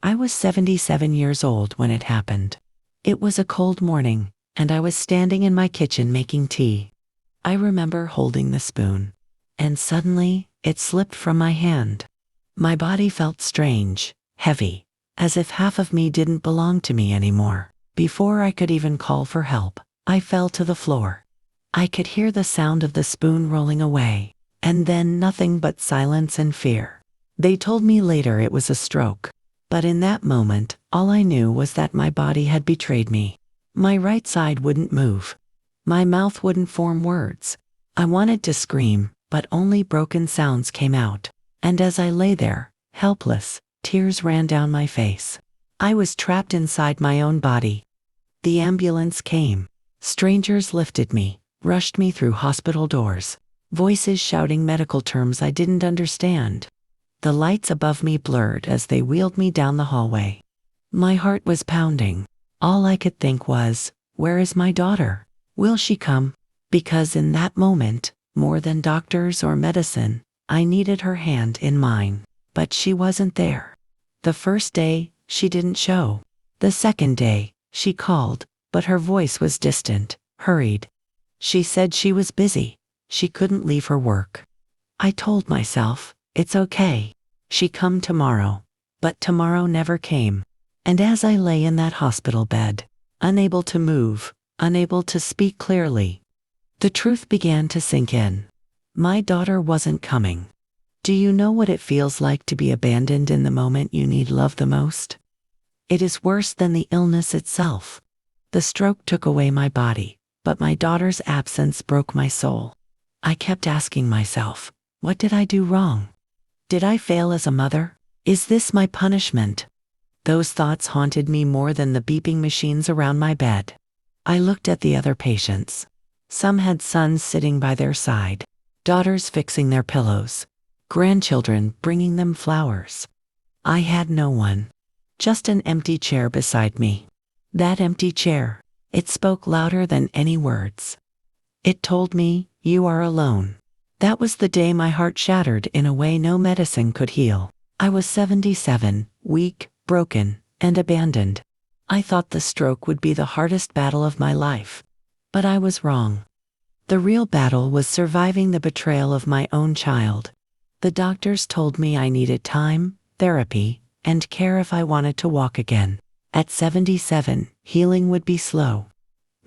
I was 77 years old when it happened. It was a cold morning, and I was standing in my kitchen making tea. I remember holding the spoon, and suddenly, it slipped from my hand. My body felt strange, heavy, as if half of me didn't belong to me anymore. Before I could even call for help, I fell to the floor. I could hear the sound of the spoon rolling away, and then nothing but silence and fear. They told me later it was a stroke, but in that moment, all I knew was that my body had betrayed me. My right side wouldn't move. My mouth wouldn't form words. I wanted to scream, but only broken sounds came out. And as I lay there, helpless, tears ran down my face. I was trapped inside my own body. The ambulance came. Strangers lifted me, rushed me through hospital doors, voices shouting medical terms I didn't understand. The lights above me blurred as they wheeled me down the hallway. My heart was pounding. All I could think was, where is my daughter? Will she come? Because in that moment, more than doctors or medicine, I needed her hand in mine. But she wasn't there. The first day, she didn't show. The second day, she called, but her voice was distant, hurried. She said she was busy. She couldn't leave her work. I told myself, it's okay. She come tomorrow. But tomorrow never came. And as I lay in that hospital bed, unable to move, unable to speak clearly, the truth began to sink in. My daughter wasn't coming. Do you know what it feels like to be abandoned in the moment you need love the most? It is worse than the illness itself. The stroke took away my body, but my daughter's absence broke my soul. I kept asking myself, what did I do wrong? Did I fail as a mother? Is this my punishment? Those thoughts haunted me more than the beeping machines around my bed. I looked at the other patients. Some had sons sitting by their side, daughters fixing their pillows, grandchildren bringing them flowers. I had no one. Just an empty chair beside me. That empty chair, it spoke louder than any words. It told me, you are alone. That was the day my heart shattered in a way no medicine could heal. I was 77, weak, broken, and abandoned. I thought the stroke would be the hardest battle of my life. But I was wrong. The real battle was surviving the betrayal of my own child. The doctors told me I needed time, therapy, and care if I wanted to walk again. At 77, healing would be slow.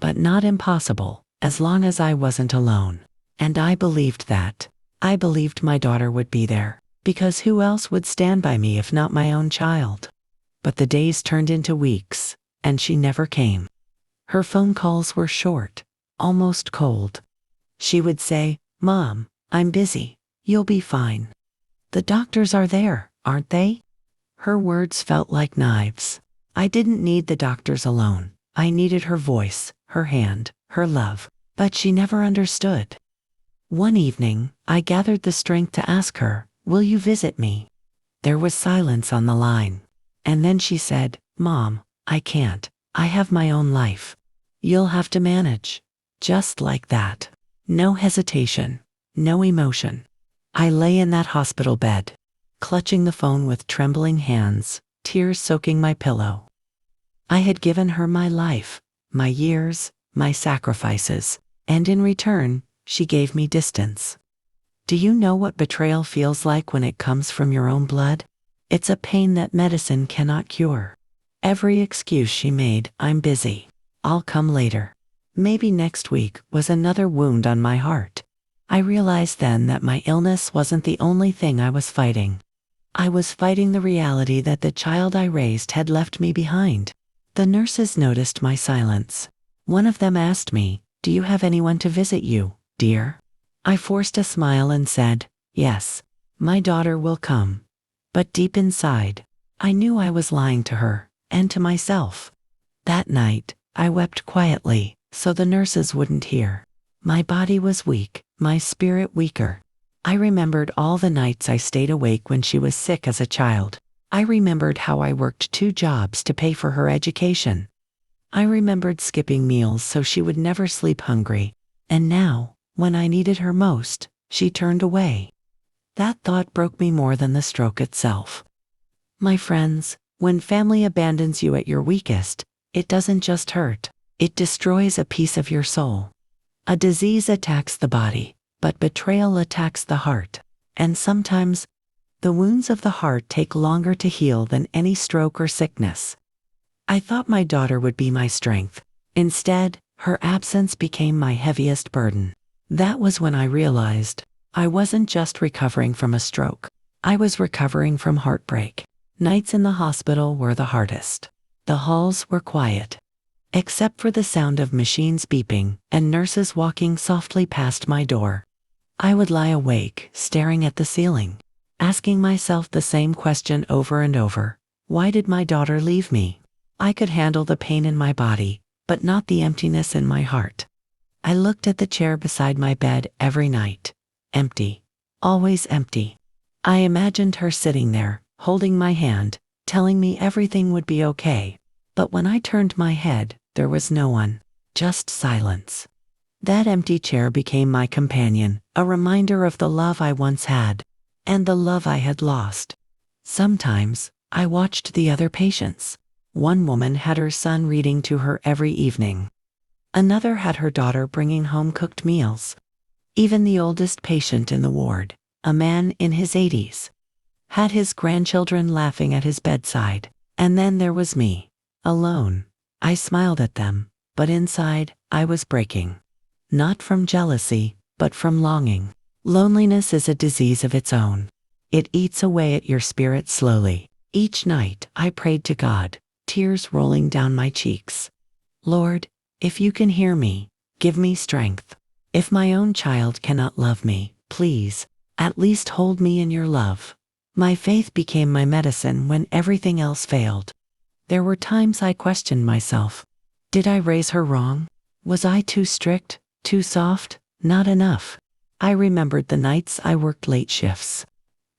But not impossible, as long as I wasn't alone. And I believed that. I believed my daughter would be there, because who else would stand by me if not my own child? But the days turned into weeks, and she never came. Her phone calls were short, almost cold. She would say, Mom, I'm busy. You'll be fine. The doctors are there, aren't they? Her words felt like knives. I didn't need the doctors alone. I needed her voice, her hand, her love. But she never understood. One evening, I gathered the strength to ask her, will you visit me? There was silence on the line. And then she said, Mom, I can't. I have my own life. You'll have to manage. Just like that. No hesitation. No emotion. I lay in that hospital bed, clutching the phone with trembling hands, tears soaking my pillow. I had given her my life, my years, my sacrifices, and in return, she gave me distance. Do you know what betrayal feels like when it comes from your own blood? It's a pain that medicine cannot cure. Every excuse she made, I'm busy. I'll come later. Maybe next week, was another wound on my heart. I realized then that my illness wasn't the only thing I was fighting. I was fighting the reality that the child I raised had left me behind. The nurses noticed my silence. One of them asked me, do you have anyone to visit you, dear? I forced a smile and said, yes, my daughter will come. But deep inside, I knew I was lying to her, and to myself. That night, I wept quietly, so the nurses wouldn't hear. My body was weak, my spirit weaker. I remembered all the nights I stayed awake when she was sick as a child. I remembered how I worked 2 jobs to pay for her education. I remembered skipping meals so she would never sleep hungry. And now, when I needed her most, she turned away. That thought broke me more than the stroke itself. My friends, When family abandons you at your weakest, it doesn't just hurt, it destroys a piece of your soul. A disease attacks the body, but betrayal attacks the heart. And sometimes, the wounds of the heart take longer to heal than any stroke or sickness. I thought my daughter would be my strength. Instead, her absence became my heaviest burden. That was when I realized I wasn't just recovering from a stroke. I was recovering from heartbreak. Nights in the hospital were the hardest. The halls were quiet, except for the sound of machines beeping and nurses walking softly past my door. I would lie awake, staring at the ceiling, asking myself the same question over and over. Why did my daughter leave me? I could handle the pain in my body, but not the emptiness in my heart. I looked at the chair beside my bed every night. Empty. Always empty. I imagined her sitting there, holding my hand, telling me everything would be okay. But when I turned my head, there was no one. Just silence. That empty chair became my companion, a reminder of the love I once had, and the love I had lost. Sometimes, I watched the other patients. One woman had her son reading to her every evening. Another had her daughter bringing home cooked meals. Even the oldest patient in the ward, a man in his 80s, had his grandchildren laughing at his bedside. And then there was me, alone. I smiled at them, but inside, I was breaking. Not from jealousy, but from longing. Loneliness is a disease of its own. It eats away at your spirit slowly. Each night, I prayed to God, tears rolling down my cheeks. Lord, if you can hear me, give me strength. If my own child cannot love me, please, at least hold me in your love. My faith became my medicine when everything else failed. There were times I questioned myself. Did I raise her wrong? Was I too strict, too soft, not enough? I remembered the nights I worked late shifts.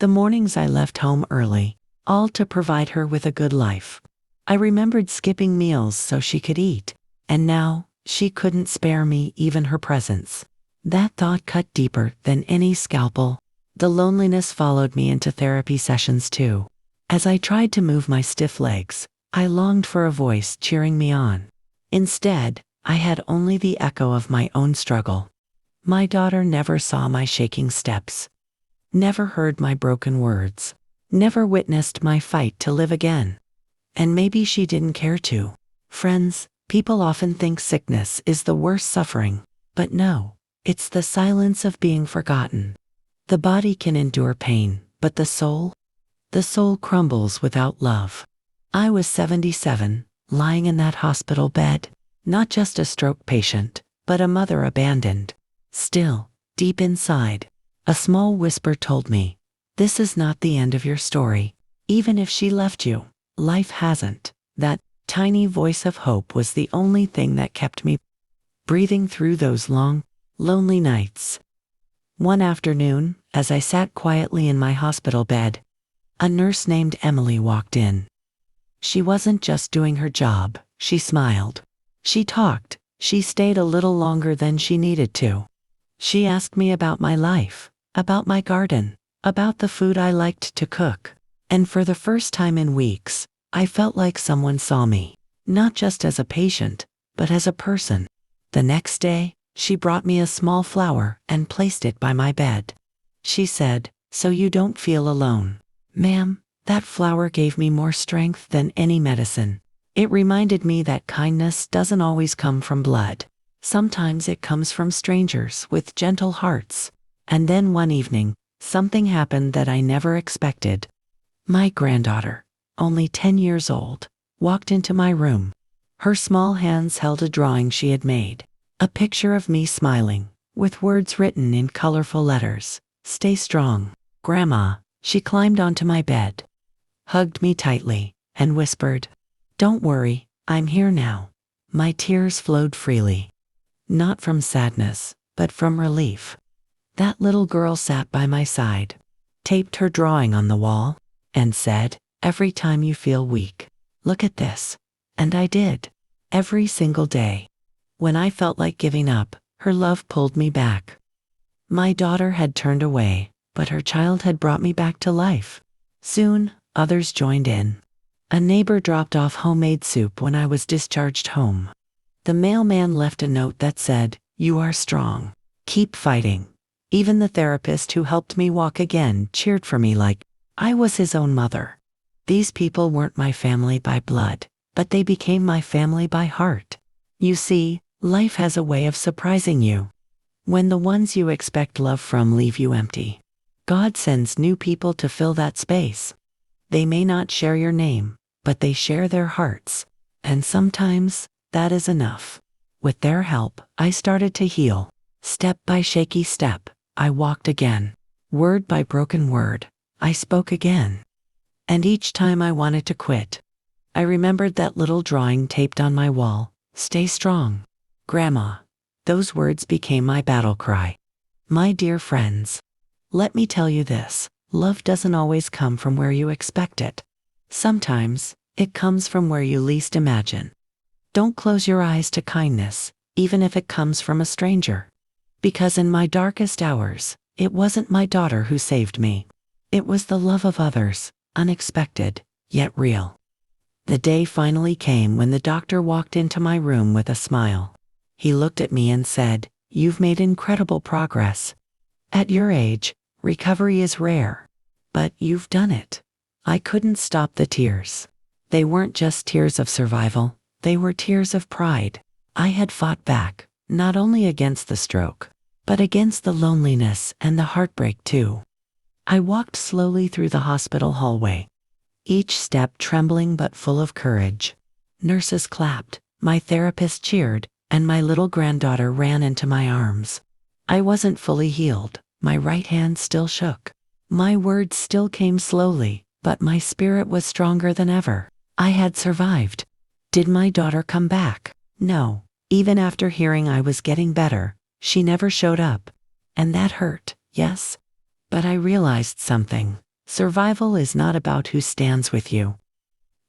The mornings I left home early, all to provide her with a good life. I remembered skipping meals so she could eat, and now, she couldn't spare me even her presence. That thought cut deeper than any scalpel. The loneliness followed me into therapy sessions too. As I tried to move my stiff legs, I longed for a voice cheering me on. Instead, I had only the echo of my own struggle. My daughter never saw my shaking steps, never heard my broken words, never witnessed my fight to live again. And maybe she didn't care to. Friends, people often think sickness is the worst suffering, but no, it's the silence of being forgotten. The body can endure pain, but the soul crumbles without love. I was 77, lying in that hospital bed, not just a stroke patient, but a mother abandoned. Still, deep inside, a small whisper told me, this is not the end of your story. Even if she left you, life hasn't. That tiny voice of hope was the only thing that kept me breathing through those long, lonely nights. One afternoon, as I sat quietly in my hospital bed, a nurse named Emily walked in. She wasn't just doing her job, she smiled. She talked, she stayed a little longer than she needed to. She asked me about my life, about my garden, about the food I liked to cook. And for the first time in weeks, I felt like someone saw me, not just as a patient, but as a person. The next day, she brought me a small flower and placed it by my bed. She said, "So you don't feel alone." Ma'am, that flower gave me more strength than any medicine. It reminded me that kindness doesn't always come from blood. Sometimes it comes from strangers with gentle hearts. And then one evening, something happened that I never expected. My granddaughter, only 10 years old, walked into my room. Her small hands held a drawing she had made. A picture of me smiling, with words written in colorful letters. "Stay strong, Grandma." She climbed onto my bed, hugged me tightly, and whispered, "Don't worry, I'm here now." My tears flowed freely. Not from sadness, but from relief. That little girl sat by my side, taped her drawing on the wall, and said, "Every time you feel weak, look at this." And I did. Every single day. When I felt like giving up, her love pulled me back. My daughter had turned away, but her child had brought me back to life. Soon, others joined in. A neighbor dropped off homemade soup when I was discharged home. The mailman left a note that said, "You are strong. Keep fighting." Even the therapist who helped me walk again cheered for me like I was his own mother. These people weren't my family by blood, but they became my family by heart. You see, life has a way of surprising you. When the ones you expect love from leave you empty, God sends new people to fill that space. They may not share your name, but they share their hearts. And sometimes, that is enough. With their help, I started to heal. Step by shaky step, I walked again. Word by broken word, I spoke again. And each time I wanted to quit, I remembered that little drawing taped on my wall, "Stay strong, Grandma." Those words became my battle cry. My dear friends, let me tell you this, love doesn't always come from where you expect it. Sometimes, it comes from where you least imagine. Don't close your eyes to kindness, even if it comes from a stranger. Because in my darkest hours, it wasn't my daughter who saved me. It was the love of others, unexpected, yet real. The day finally came when the doctor walked into my room with a smile. He looked at me and said, "You've made incredible progress. At your age, recovery is rare. But you've done it." I couldn't stop the tears. They weren't just tears of survival, they were tears of pride. I had fought back, not only against the stroke, but against the loneliness and the heartbreak too. I walked slowly through the hospital hallway, each step trembling but full of courage. Nurses clapped, my therapist cheered, and my little granddaughter ran into my arms. I wasn't fully healed, my right hand still shook. My words still came slowly, but my spirit was stronger than ever. I had survived. Did my daughter come back? No. Even after hearing I was getting better, she never showed up. And that hurt, yes. But I realized something. Survival is not about who stands with you.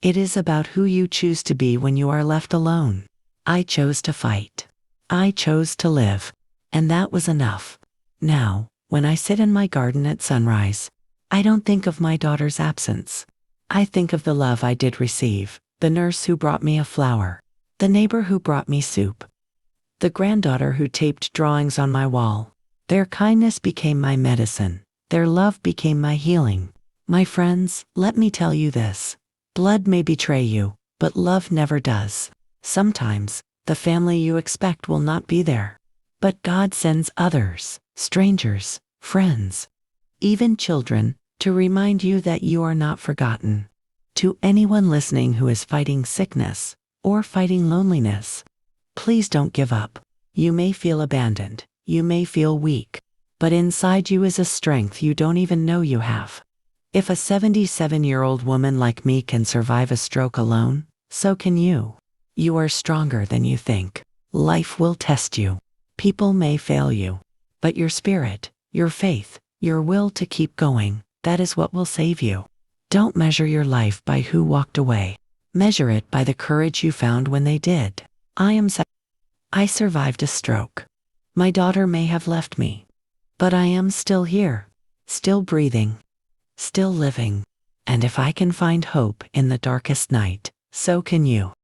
It is about who you choose to be when you are left alone. I chose to fight. I chose to live. And that was enough. Now, when I sit in my garden at sunrise, I don't think of my daughter's absence. I think of the love I did receive, the nurse who brought me a flower, the neighbor who brought me soup, the granddaughter who taped drawings on my wall. Their kindness became my medicine. Their love became my healing. My friends, let me tell you this. Blood may betray you, but love never does. Sometimes, the family you expect will not be there. But God sends others, strangers, friends, even children, to remind you that you are not forgotten. To anyone listening who is fighting sickness or fighting loneliness, please don't give up. You may feel abandoned, you may feel weak, but inside you is a strength you don't even know you have. If a 77-year-old woman like me can survive a stroke alone, so can you. You are stronger than you think. Life will test you. People may fail you. But your spirit, your faith, your will to keep going, that is what will save you. Don't measure your life by who walked away. Measure it by the courage you found when they did. I survived a stroke. My daughter may have left me. But I am still here, still breathing, still living. And if I can find hope in the darkest night, so can you.